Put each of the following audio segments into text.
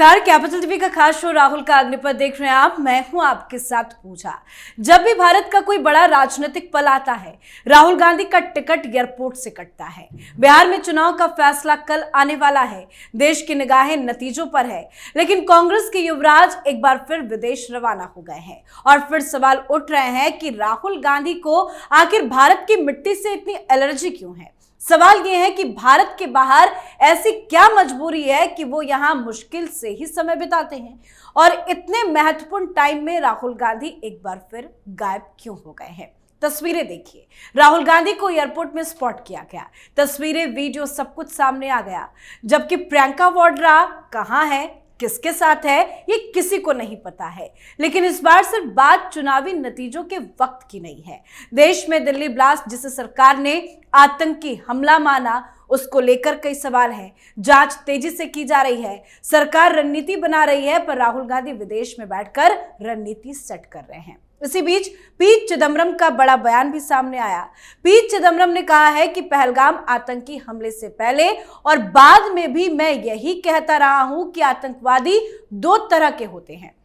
नमस्कार, capital TV का खास शो राहुल का अग्निपथ देख रहे हैं आप। मैं हूं आपके साथ पूजा। जब भी भारत का कोई बड़ा राजनीतिक पल आता है, राहुल गांधी का टिकट एयरपोर्ट से कटता है। बिहार में चुनाव का फैसला कल आने वाला है। देश की निगाहें नतीजों पर है, लेकिन कांग्रेस के युवराज एक बार फिर विदेश रवाना हो गए हैं और फिर सवाल उठ रहे हैं कि राहुल गांधी को आखिर भारत की मिट्टी से इतनी एलर्जी क्यों है। सवाल यह है कि भारत के बाहर ऐसी क्या मजबूरी है कि वो यहां मुश्किल से ही समय बिताते हैं, और इतने महत्वपूर्ण टाइम में राहुल गांधी एक बार फिर गायब क्यों हो गए हैं। तस्वीरें देखिए, राहुल गांधी को एयरपोर्ट में स्पॉट किया गया। तस्वीरें, वीडियो, सब कुछ सामने आ गया, जबकि प्रियंका वाड्रा कहां है, किसके साथ है, ये किसी को नहीं पता है। लेकिन इस बार सिर्फ बात चुनावी नतीजों के वक्त की नहीं है। देश में दिल्ली ब्लास्ट, जिसे सरकार ने आतंकी हमला माना, उसको लेकर कई सवाल हैं। जांच तेजी से की जा रही है, सरकार रणनीति बना रही है, पर राहुल गांधी विदेश में बैठकर रणनीति सेट कर रहे हैं। इसी बीच पी चिदम्बरम का बड़ा बयान भी सामने आया। पी चिदम्बरम ने कहा है कि पहलगाम आतंकी हमले से पहले और बाद में भी मैं यही कहता रहा हूं कि आतंकवादी दो तरह के होते हैं,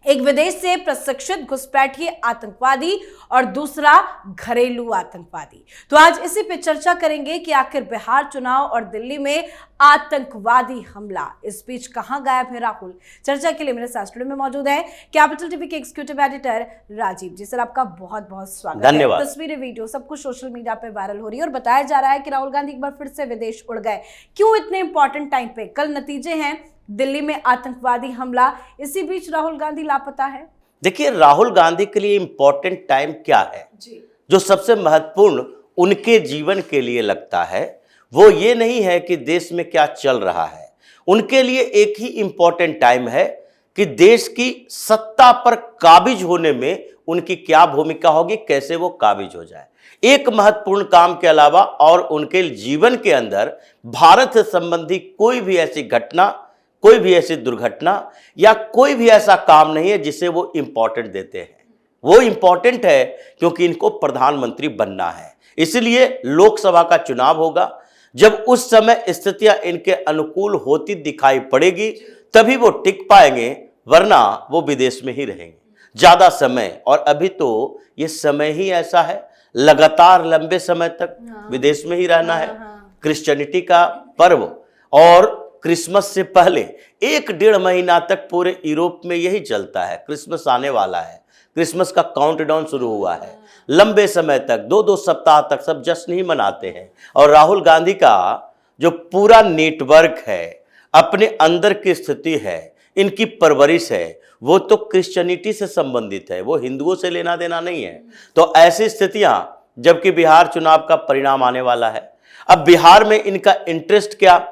एक विदेश से प्रशिक्षित घुसपैठिए आतंकवादी और दूसरा घरेलू आतंकवादी। तो आज इसी पे चर्चा करेंगे कि आखिर बिहार चुनाव और दिल्ली में आतंकवादी हमला, इस बीच कहां गायब है राहुल। चर्चा के लिए मेरे साथ स्टूडियो में मौजूद है कैपिटल टीवी के एग्जीक्यूटिव एडिटर राजीव जी। सर, आपका बहुत बहुत स्वागत है। तस्वीरें, वीडियो सब कुछ सोशल मीडिया पे वायरल हो रही है और बताया जा रहा है कि राहुल गांधी एक बार फिर से विदेश उड़ गए। क्यों इतने इंपॉर्टेंट टाइम पे? कल नतीजे हैं, दिल्ली में आतंकवादी हमला, इसी बीच राहुल गांधी लापता है। देखिए, राहुल गांधी के लिए इंपॉर्टेंट टाइम क्या है जी। जो सबसे महत्वपूर्ण उनके जीवन के लिए लगता है, वो ये नहीं है कि देश में क्या चल रहा है। उनके लिए एक ही इंपॉर्टेंट टाइम है कि देश की सत्ता पर काबिज होने में उनकी क्या भूमिका होगी, कैसे वो काबिज हो जाए। एक महत्वपूर्ण काम के अलावा और उनके जीवन के अंदर भारत से संबंधी कोई भी ऐसी घटना, कोई भी ऐसी दुर्घटना या कोई भी ऐसा काम नहीं है जिसे वो इंपॉर्टेंट देते हैं। वो इंपॉर्टेंट है क्योंकि इनको प्रधानमंत्री बनना है। इसलिए लोकसभा का चुनाव होगा। जब उस समय स्थितियां इनके अनुकूल होती दिखाई पड़ेगी तभी वो टिक पाएंगे, वरना वो विदेश में ही रहेंगे ज्यादा समय। और अभी तो ये समय ही ऐसा है, लगातार लंबे समय तक विदेश में ही रहना है। क्रिश्चियनिटी का पर्व और क्रिसमस से पहले 1-1.5 महीना तक पूरे यूरोप में यही चलता है। क्रिसमस आने वाला है, क्रिसमस का काउंटडाउन शुरू हुआ है। लंबे समय तक 2-2 सप्ताह तक सब जश्न ही मनाते हैं। और राहुल गांधी का जो पूरा नेटवर्क है, अपने अंदर की स्थिति है, इनकी परवरिश है, वो तो क्रिश्चियनिटी से संबंधित है, वो हिंदुओं से लेना देना नहीं है। तो ऐसी स्थितियां, जबकि बिहार चुनाव का परिणाम आने वाला है, अब बिहार में इनका इंटरेस्ट क्या?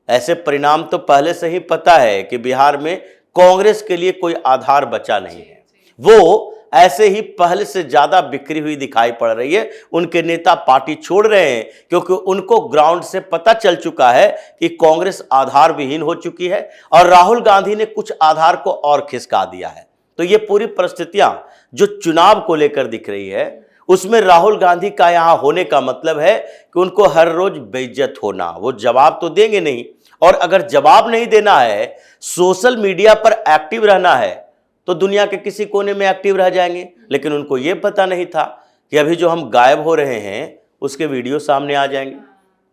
ऐसे परिणाम तो पहले से ही पता है कि बिहार में कांग्रेस के लिए कोई आधार बचा नहीं है। वो ऐसे ही पहले से ज्यादा बिखरी हुई दिखाई पड़ रही है। उनके नेता पार्टी छोड़ रहे हैं क्योंकि उनको ग्राउंड से पता चल चुका है कि कांग्रेस आधार विहीन हो चुकी है और राहुल गांधी ने कुछ आधार को और खिसका दिया है। तो ये पूरी परिस्थितियां जो चुनाव को लेकर दिख रही है, उसमें राहुल गांधी का यहां होने का मतलब है कि उनको हर रोज बेइज्जत होना। वो जवाब तो देंगे नहीं, और अगर जवाब नहीं देना है, सोशल मीडिया पर एक्टिव रहना है, तो दुनिया के किसी कोने में एक्टिव रह जाएंगे। लेकिन उनको यह पता नहीं था कि अभी जो हम गायब हो रहे हैं उसके वीडियो सामने आ जाएंगे।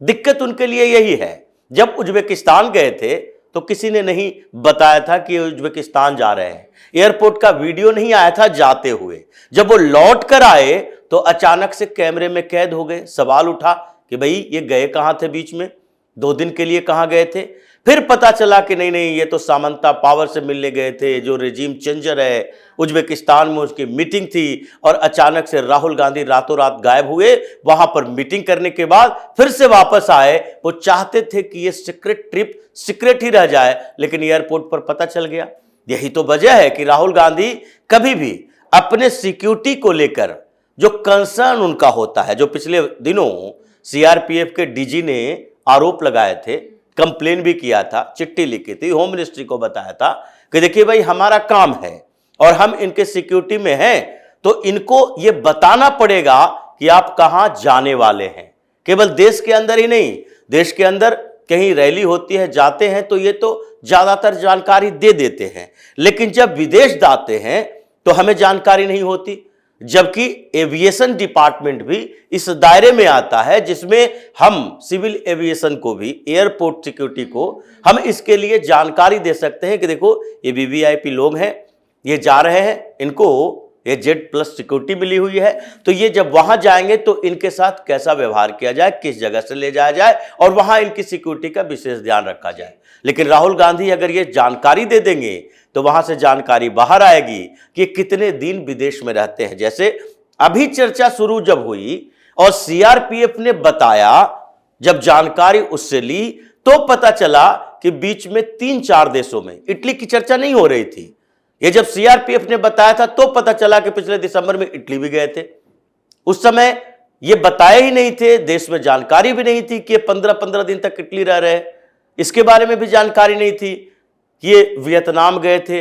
दिक्कत उनके लिए यही है। जब उज्बेकिस्तान गए थे तो किसी ने नहीं बताया था कि उज्बेकिस्तान जा रहे हैं। एयरपोर्ट का वीडियो नहीं आया था जाते हुए। जब वो लौट कर आए तो अचानक से कैमरे में कैद हो गए। सवाल उठा कि भाई ये गए कहां थे, बीच में 2 दिन के लिए कहां गए थे। फिर पता चला कि नहीं, ये तो सामंता पावर से मिलने गए थे, जो रेजिम चेंजर है उज्बेकिस्तान में, उसकी मीटिंग थी। और अचानक से राहुल गांधी रातों रात गायब हुए। वहां पर मीटिंग करने के बाद फिर से वापस आए। वो चाहते थे कि ये सीक्रेट ट्रिप सीक्रेट ही रह जाए, लेकिन एयरपोर्ट पर पता चल गया। यही तो वजह है कि राहुल गांधी कभी भी अपने सिक्योरिटी को लेकर जो कंसर्न उनका होता है, जो पिछले दिनों सीआरपीएफ के डीजी ने आरोप लगाए थे, कंप्लेन भी किया था, चिट्ठी लिखी थी, होम मिनिस्ट्री को बताया था कि देखिए भाई, हमारा काम है और हम इनके सिक्योरिटी में हैं, तो इनको ये बताना पड़ेगा कि आप कहां जाने वाले हैं। केवल देश के अंदर ही नहीं, देश के अंदर कहीं रैली होती है, जाते हैं, तो ये तो ज्यादातर जानकारी दे देते हैं, लेकिन जब विदेश जाते हैं तो हमें जानकारी नहीं होती। जबकि एविएशन डिपार्टमेंट भी इस दायरे में आता है जिसमें हम सिविल एविएशन को भी, एयरपोर्ट सिक्योरिटी को हम इसके लिए जानकारी दे सकते हैं कि देखो ये वीवीआईपी लोग हैं, ये जा रहे हैं, इनको ये Z+ सिक्योरिटी मिली हुई है, तो ये जब वहां जाएंगे तो इनके साथ कैसा व्यवहार किया जाए, किस जगह से ले जाया जाए और वहां इनकी सिक्योरिटी का विशेष ध्यान रखा जाए। लेकिन राहुल गांधी अगर ये जानकारी दे देंगे तो वहां से जानकारी बाहर आएगी कि कितने दिन विदेश में रहते हैं। जैसे अभी चर्चा शुरू जब हुई और CRPF ने बताया, जब जानकारी उससे ली तो पता चला कि बीच में 3-4 देशों में, इटली की चर्चा नहीं हो रही थी, ये जब CRPF ने बताया था तो पता चला कि पिछले दिसंबर में इटली भी गए थे। उस समय ये बताए ही नहीं थे, देश में जानकारी भी नहीं थी कि ये 15-15 दिन तक इटली रह रहे, इसके बारे में भी जानकारी नहीं थी कि ये वियतनाम गए थे।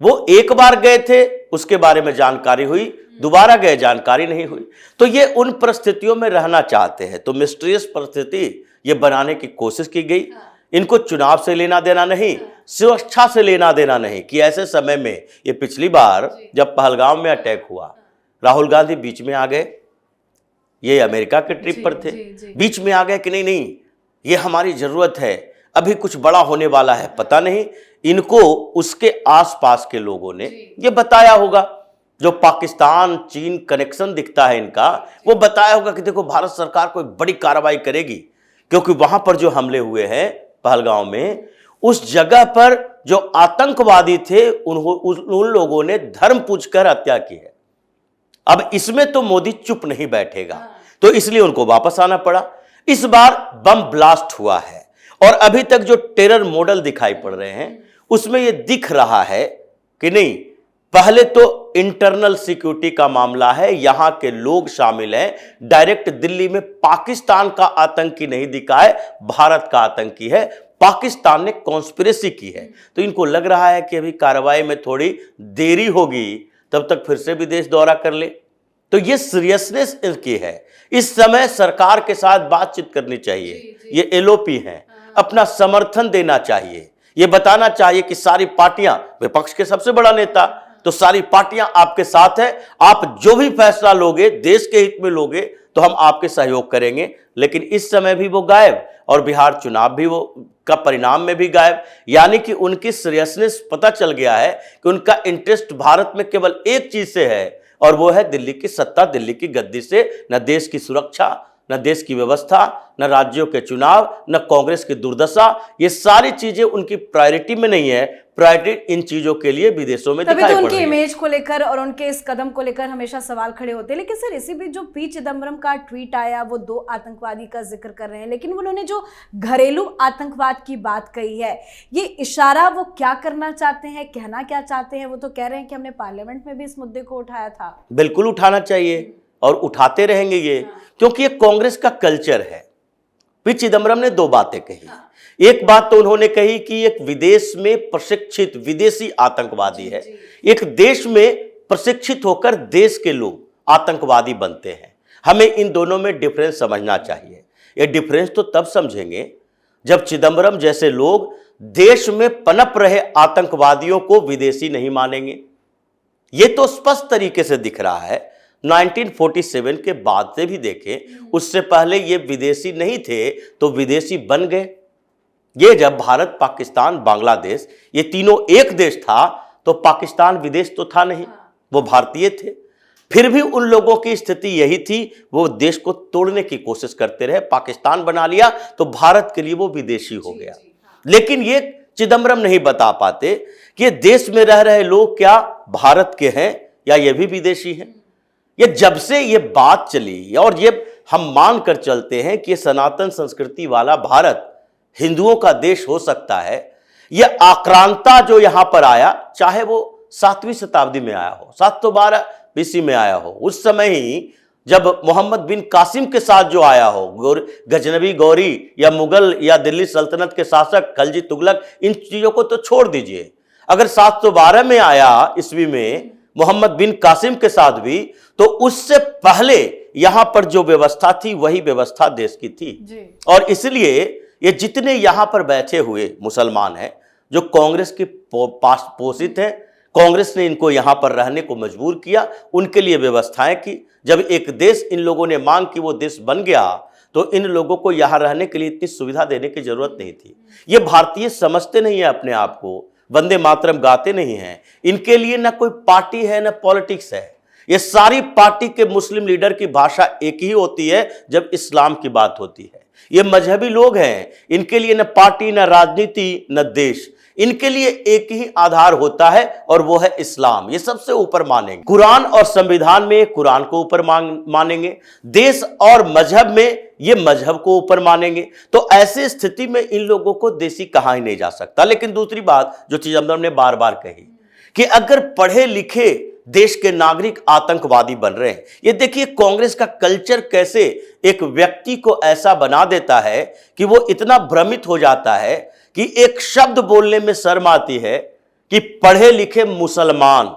वो एक बार गए थे, उसके बारे में जानकारी हुई, दोबारा गए जानकारी नहीं हुई। तो ये उन परिस्थितियों में रहना चाहते हैं, तो मिस्टीरियस परिस्थिति ये बनाने की कोशिश की गई। इनको चुनाव से लेना देना नहीं, सुरक्षा से लेना देना नहीं कि ऐसे समय में, ये पिछली बार जब पहलगाम में अटैक हुआ, राहुल गांधी बीच में आ गए, ये अमेरिका के ट्रिप पर थे, बीच में आ गए कि नहीं नहीं ये हमारी जरूरत है, अभी कुछ बड़ा होने वाला है, पता नहीं इनको उसके आसपास के लोगों ने ये बताया होगा, जो पाकिस्तान चीन कनेक्शन दिखता है इनका, वो बताया होगा कि देखो भारत सरकार कोई बड़ी कार्रवाई करेगी, क्योंकि वहां पर जो हमले हुए हैं पहलगांव में, उस जगह पर जो आतंकवादी थे उन लोगों ने धर्म पूछकर हत्या की है। अब इसमें तो मोदी चुप नहीं बैठेगा, तो इसलिए उनको वापस आना पड़ा। इस बार बम ब्लास्ट हुआ है और अभी तक जो टेरर मॉडल दिखाई पड़ रहे हैं उसमें यह दिख रहा है कि नहीं, पहले तो इंटरनल सिक्योरिटी का मामला है, यहां के लोग शामिल हैं, डायरेक्ट दिल्ली में पाकिस्तान का आतंकी नहीं दिखा है, भारत का आतंकी है, पाकिस्तान ने कॉन्स्पिरेसी की है। तो इनको लग रहा है कि अभी कार्रवाई में थोड़ी देरी होगी, तब तक फिर से विदेश दौरा कर ले। तो ये सीरियसनेस इनकी है, इस समय सरकार के साथ बातचीत करनी चाहिए। ये LOP हैं, अपना समर्थन देना चाहिए, ये बताना चाहिए कि सारी पार्टियां, विपक्ष के सबसे बड़ा नेता, तो सारी पार्टियां आपके साथ है, आप जो भी फैसला लोगे देश के हित में लोगे तो हम आपके सहयोग करेंगे। लेकिन इस समय भी वो गायब, और बिहार चुनाव भी वो का परिणाम में भी गायब। यानी कि उनकी सीरियसनेस पता चल गया है कि उनका इंटरेस्ट भारत में केवल एक चीज से है, और वो है दिल्ली की सत्ता, दिल्ली की गद्दी से। न देश की सुरक्षा, न देश की व्यवस्था, न राज्यों के चुनाव, न कांग्रेस की दुर्दशा, ये सारी चीजें उनकी प्रायोरिटी में नहीं है। प्रायोरिटी इन चीजों के लिए विदेशों में दिखाई पड़ रही है। उनकी इमेज को लेकर और उनके इस कदम को लेकर हमेशा सवाल खड़े होते हैं। लेकिन सर, इसी बीच जो पी चिदम्बरम का ट्वीट आया, वो 2 आतंकवादी का जिक्र कर रहे हैं, लेकिन उन्होंने जो घरेलू आतंकवाद की बात कही है, ये इशारा वो क्या करना चाहते हैं, कहना क्या चाहते हैं? वो तो कह रहे हैं कि हमने पार्लियामेंट में भी इस मुद्दे को उठाया था। बिल्कुल उठाना चाहिए और उठाते रहेंगे ये, क्योंकि ये कांग्रेस का कल्चर है। पी चिदम्बरम ने 2 बातें कही। एक बात तो उन्होंने कही कि एक विदेश में प्रशिक्षित विदेशी आतंकवादी है, एक देश में प्रशिक्षित होकर देश के लोग आतंकवादी बनते हैं। हमें इन दोनों में डिफरेंस समझना चाहिए। ये डिफरेंस तो तब समझेंगे जब चिदम्बरम जैसे लोग देश में पनप रहे आतंकवादियों को विदेशी नहीं मानेंगे। ये तो स्पष्ट तरीके से दिख रहा है। 1947 के बाद से भी देखें, उससे पहले ये विदेशी नहीं थे तो विदेशी बन गए। ये जब भारत, पाकिस्तान, बांग्लादेश ये तीनों एक देश था तो पाकिस्तान विदेश तो था नहीं, वो भारतीय थे। फिर भी उन लोगों की स्थिति यही थी, वो देश को तोड़ने की कोशिश करते रहे। पाकिस्तान बना लिया तो भारत के लिए वो विदेशी हो गया। लेकिन ये चिदम्बरम नहीं बता पाते कि ये देश में रह रहे लोग क्या भारत के हैं या ये भी विदेशी हैं। ये जब से ये बात चली और ये हम मान कर चलते हैं कि सनातन संस्कृति वाला भारत हिंदुओं का देश हो सकता है, यह आक्रांता जो यहां पर आया, चाहे वो 7वीं शताब्दी में आया हो, 712 BC में आया हो, उस समय ही जब मोहम्मद बिन कासिम के साथ जो आया हो, गजनवी गौरी या मुगल या दिल्ली सल्तनत के शासक खलजी तुगलक, इन चीजों को तो छोड़ दीजिए। अगर 712 में आया ईस्वी में मोहम्मद बिन कासिम के साथ भी, तो उससे पहले यहां पर जो व्यवस्था थी वही व्यवस्था देश की थी। और इसलिए ये जितने यहाँ पर बैठे हुए मुसलमान हैं जो कांग्रेस के पास पोषित हैं, कांग्रेस ने इनको यहाँ पर रहने को मजबूर किया, उनके लिए व्यवस्थाएं की। जब एक देश इन लोगों ने मांग की वो देश बन गया तो इन लोगों को यहाँ रहने के लिए इतनी सुविधा देने की जरूरत नहीं थी। ये भारतीय समझते नहीं है अपने आप को, वंदे मातरम गाते नहीं हैं। इनके लिए ना कोई पार्टी है ना पॉलिटिक्स है। ये सारी पार्टी के मुस्लिम लीडर की भाषा एक ही होती है जब इस्लाम की बात होती है। ये मजहबी लोग हैं, इनके लिए न पार्टी न राजनीति न देश, इनके लिए एक ही आधार होता है और वो है इस्लाम। ये सबसे ऊपर मानेंगे। कुरान और संविधान में कुरान को ऊपर मानेंगे, देश और मजहब में ये मजहब को ऊपर मानेंगे। तो ऐसी स्थिति में इन लोगों को देसी कहा ही नहीं जा सकता। लेकिन दूसरी बात जो चिदंबरम ने बार बार कही कि अगर पढ़े लिखे देश के नागरिक आतंकवादी बन रहे हैं, ये देखिए कांग्रेस का कल्चर कैसे एक व्यक्ति को ऐसा बना देता है कि वो इतना भ्रमित हो जाता है कि एक शब्द बोलने में शर्म आती है कि पढ़े लिखे मुसलमान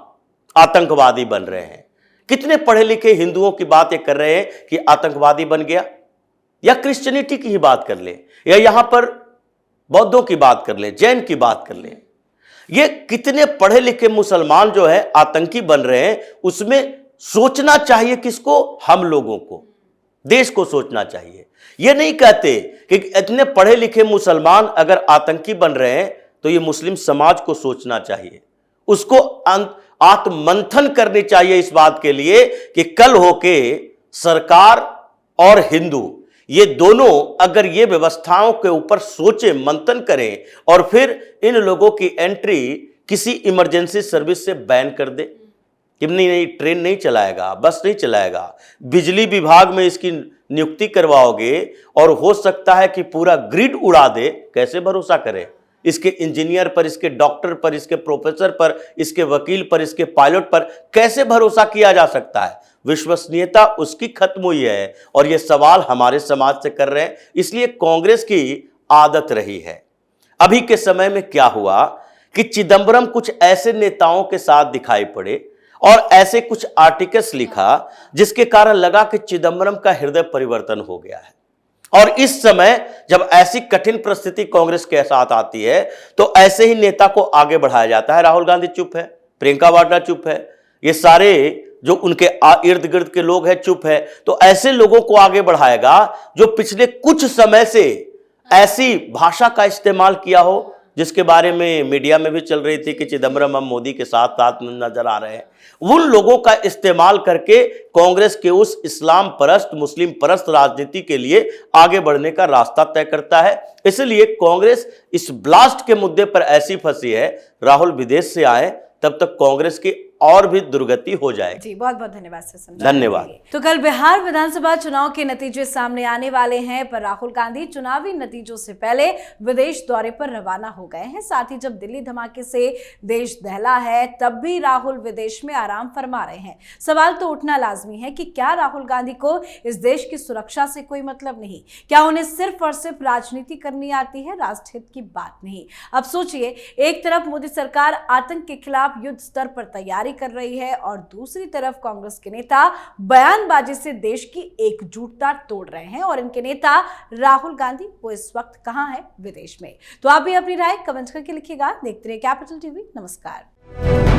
आतंकवादी बन रहे हैं। कितने पढ़े लिखे हिंदुओं की बात ये कर रहे हैं कि आतंकवादी बन गया, या क्रिश्चियनिटी की ही बात कर ले, या यहां पर बौद्धों की बात कर ले, जैन की बात कर ले। ये कितने पढ़े लिखे मुसलमान जो है आतंकी बन रहे हैं, उसमें सोचना चाहिए किसको? हम लोगों को, देश को सोचना चाहिए। ये नहीं कहते कि इतने पढ़े लिखे मुसलमान अगर आतंकी बन रहे हैं तो ये मुस्लिम समाज को सोचना चाहिए, उसको आत्ममंथन करनी चाहिए इस बात के लिए कि कल होके सरकार और हिंदू ये दोनों अगर ये व्यवस्थाओं के ऊपर सोचे, मंथन करें और फिर इन लोगों की एंट्री किसी इमरजेंसी सर्विस से बैन कर दे कि नहीं, ट्रेन नहीं चलाएगा, बस नहीं चलाएगा, बिजली विभाग में इसकी नियुक्ति करवाओगे और हो सकता है कि पूरा ग्रिड उड़ा दे। कैसे भरोसा करें इसके इंजीनियर पर, इसके डॉक्टर पर, इसके प्रोफेसर पर, इसके वकील पर, इसके पायलट पर कैसे भरोसा किया जा सकता है? विश्वसनीयता उसकी खत्म हुई है और यह सवाल हमारे समाज से कर रहे हैं। इसलिए कांग्रेस की आदत रही है। अभी के समय में क्या हुआ कि चिदंबरम कुछ ऐसे नेताओं के साथ दिखाई पड़े और ऐसे कुछ आर्टिकल्स लिखा जिसके कारण लगा कि चिदंबरम का हृदय परिवर्तन हो गया है। और इस समय जब ऐसी कठिन परिस्थिति कांग्रेस के साथ आती है तो ऐसे ही नेता को आगे बढ़ाया जाता है। राहुल गांधी चुप है, प्रियंका वाड्रा चुप है, ये सारे जो उनके इर्द गिर्द के लोग हैं चुप है। तो ऐसे लोगों को आगे बढ़ाएगा जो पिछले कुछ समय से ऐसी भाषा का इस्तेमाल किया हो जिसके बारे में मीडिया में भी चल रही थी कि चिदंबरम हम मोदी के साथ साथ नजर आ रहे हैं। उन लोगों का इस्तेमाल करके कांग्रेस के उस इस्लाम परस्त, मुस्लिम परस्त राजनीति के लिए आगे बढ़ने का रास्ता तय करता है। इसलिए कांग्रेस इस ब्लास्ट के मुद्दे पर ऐसी फंसी है, राहुल विदेश से आए तब तक कांग्रेस की और भी दुर्गति हो जाएगी। जी, बहुत बहुत धन्यवाद सर। धन्यवाद। तो कल बिहार विधानसभा चुनाव के नतीजे सामने आने वाले हैं, पर राहुल गांधी चुनावी नतीजों से पहले विदेश दौरे पर रवाना हो गए हैं। साथ ही जब दिल्ली धमाके से देश दहला है तब भी राहुल विदेश में आराम फरमा रहे हैं। सवाल तो उठना लाजमी है कि क्या राहुल गांधी को इस देश की सुरक्षा से कोई मतलब नहीं? क्या उन्हें सिर्फ और सिर्फ राजनीति करनी आती है, राष्ट्रहित की बात नहीं? अब सोचिए, एक तरफ मोदी सरकार आतंक के खिलाफ युद्ध स्तर पर तैयारी कर रही है और दूसरी तरफ कांग्रेस के नेता बयानबाजी से देश की एकजुटता तोड़ रहे हैं। और इनके नेता राहुल गांधी वो इस वक्त कहां है? विदेश में। तो आप भी अपनी राय कमेंट करके लिखिएगा। देखते रहिए कैपिटल टीवी। नमस्कार।